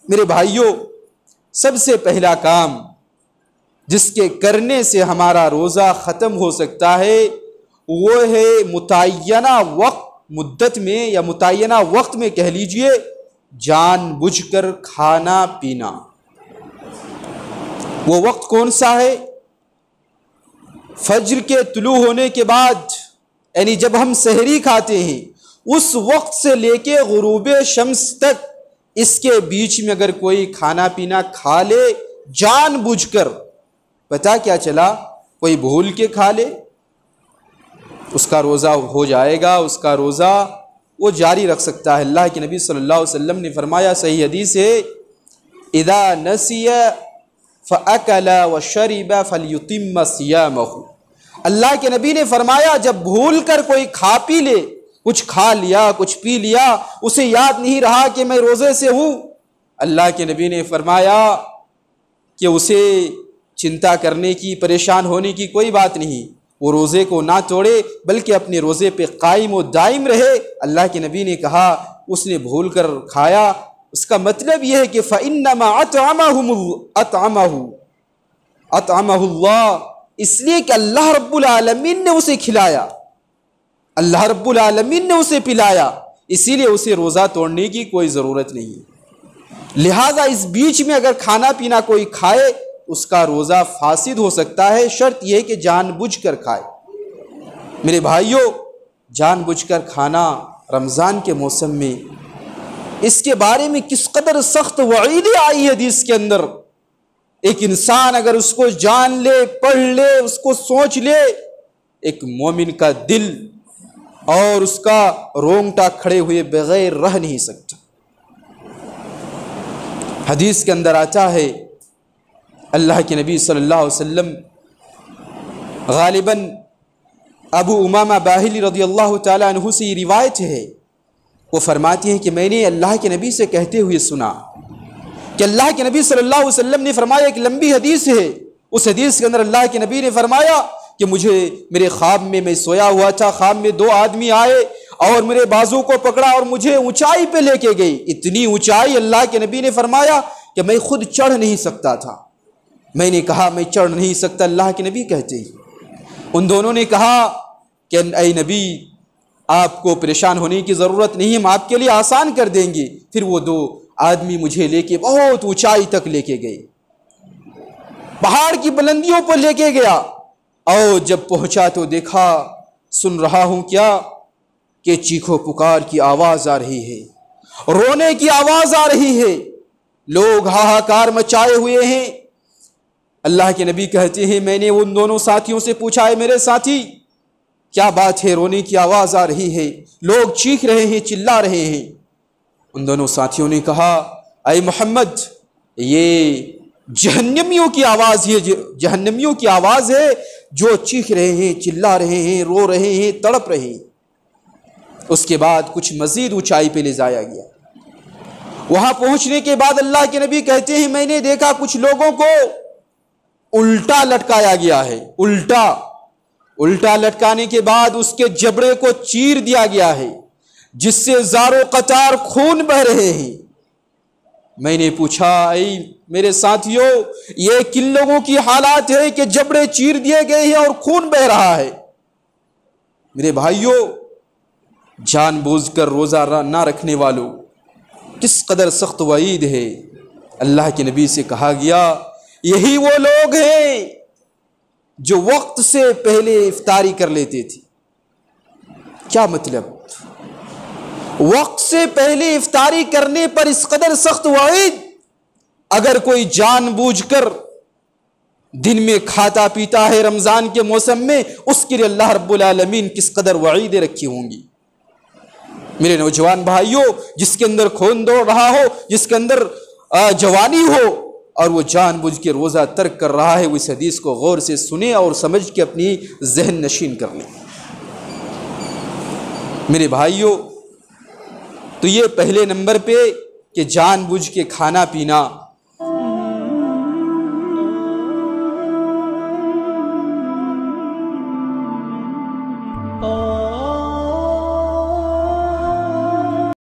میرے بھائیوں، سب سے پہلا کام جس کے کرنے سے ہمارا روزہ ختم ہو سکتا ہے وہ ہے متعینہ مدت میں یا متعینہ وقت میں کہہ لیجئے جان بوجھ کر کھانا پینا۔ وہ وقت کون سا ہے؟ فجر کے طلوع ہونے کے بعد، یعنی جب ہم سحری کھاتے ہیں اس وقت سے لے کے غروب شمس تک، اس کے بیچ میں اگر کوئی کھانا پینا کھا لے جان بوجھ کر، پتہ کیا چلا کوئی بھول کے کھا لے، اس کا روزہ ہو جائے گا، اس کا روزہ وہ جاری رکھ سکتا ہے۔ اللہ کے نبی صلی اللہ علیہ وسلم نے فرمایا، صحیح حدیث ہے، اذا نسی فاکل وشرب فلیتم صیامہ۔ اللہ کے نبی نے فرمایا جب بھول کر کوئی کھا پی لے، کچھ کھا لیا کچھ پی لیا، اسے یاد نہیں رہا کہ میں روزے سے ہوں، اللہ کے نبی نے فرمایا کہ اسے چنتا کرنے کی، پریشان ہونے کی کوئی بات نہیں، وہ روزے کو نہ توڑے بلکہ اپنے روزے پہ قائم و دائم رہے۔ اللہ کے نبی نے کہا اس نے بھول کر کھایا، اس کا مطلب یہ ہے کہ فَإِنَّمَا أَطْعَمَهُ اللَّهُ، اس لیے کہ اللہ رب العالمین نے اسے کھلایا، اللہ رب العالمین نے اسے پلایا، اسی لیے اسے روزہ توڑنے کی کوئی ضرورت نہیں۔ لہٰذا اس بیچ میں اگر کھانا پینا کوئی کھائے اس کا روزہ فاسد ہو سکتا ہے، شرط یہ کہ جان بوجھ کر کھائے۔ میرے بھائیوں، جان بوجھ کر کھانا رمضان کے موسم میں، اس کے بارے میں کس قدر سخت وعیدیں آئی ہے حدیث کے اندر۔ ایک انسان اگر اس کو جان لے، پڑھ لے، اس کو سوچ لے، ایک مومن کا دل اور اس کا رونگٹا کھڑے ہوئے بغیر رہ نہیں سکتا۔ حدیث کے اندر آتا ہے، اللہ کے نبی صلی اللہ علیہ وسلم، غالباً ابو امامہ باہلی رضی اللہ تعالیٰ عنہ سے یہ روایت ہے، وہ فرماتی ہیں کہ میں نے اللہ کے نبی سے کہتے ہوئے سنا کہ اللہ کے نبی صلی اللہ علیہ وسلم نے فرمایا، ایک لمبی حدیث ہے، اس حدیث کے اندر اللہ کے نبی نے فرمایا کہ مجھے میرے خواب میں سویا ہوا تھا، خواب میں دو آدمی آئے اور میرے بازو کو پکڑا اور مجھے اونچائی پہ لے کے گئی، اتنی اونچائی اللہ کے نبی نے فرمایا کہ میں خود چڑھ نہیں سکتا تھا۔ میں نے کہا میں چڑھ نہیں سکتا، اللہ کے نبی کہتے ہیں، ان دونوں نے کہا کہ اے نبی آپ کو پریشان ہونے کی ضرورت نہیں، ہم آپ کے لیے آسان کر دیں گے۔ پھر وہ دو آدمی مجھے لے کے بہت اونچائی تک لے کے گئے، پہاڑ کی بلندیوں پر لے کے گیا، اور جب پہنچا تو دیکھا، سن رہا ہوں کیا کہ چیخو پکار کی آواز آ رہی ہے، رونے کی آواز آ رہی ہے، لوگ ہاہاکار مچائے ہوئے ہیں۔ اللہ کے نبی کہتے ہیں میں نے ان دونوں ساتھیوں سے پوچھا، ہے میرے ساتھی کیا بات ہے، رونے کی آواز آ رہی ہے، لوگ چیخ رہے ہیں، چلا رہے ہیں۔ ان دونوں ساتھیوں نے کہا اے محمد یہ جہنمیوں کی آواز ہے، جہنمیوں کی آواز ہے جو چیخ رہے ہیں، چلا رہے ہیں، رو رہے ہیں، تڑپ رہے ہیں۔ اس کے بعد کچھ مزید اونچائی پہ لے جایا گیا، وہاں پہنچنے کے بعد اللہ کے نبی کہتے ہیں میں نے دیکھا کچھ لوگوں کو الٹا لٹکایا گیا ہے، الٹا لٹکانے کے بعد اس کے جبڑے کو چیر دیا گیا ہے جس سے زارو قطار خون بہ رہے ہیں۔ میں نے پوچھا اے میرے ساتھیوں یہ کن لوگوں کی حالات ہے کہ جبڑے چیر دیے گئے ہیں اور خون بہ رہا ہے؟ میرے بھائیوں، جان بوجھ کر روزہ نہ رکھنے والوں کس قدر سخت وعید ہے۔ اللہ کے نبی سے کہا گیا یہی وہ لوگ ہیں جو وقت سے پہلے افطاری کر لیتے تھے۔ کیا مطلب؟ وقت سے پہلے افطاری کرنے پر اس قدر سخت وعید، اگر کوئی جان بوجھ کر دن میں کھاتا پیتا ہے رمضان کے موسم میں، اس کے لیے اللہ رب العالمین کس قدر وعیدیں رکھی ہوں گی۔ میرے نوجوان بھائیوں، جس کے اندر خون دوڑ رہا ہو، جس کے اندر جوانی ہو اور وہ جان بوجھ کے روزہ ترک کر رہا ہے، وہ اس حدیث کو غور سے سنیں اور سمجھ کے اپنی ذہن نشین کر لیں۔ میرے بھائیوں، تو یہ پہلے نمبر پہ کہ جان بوجھ کے کھانا پینا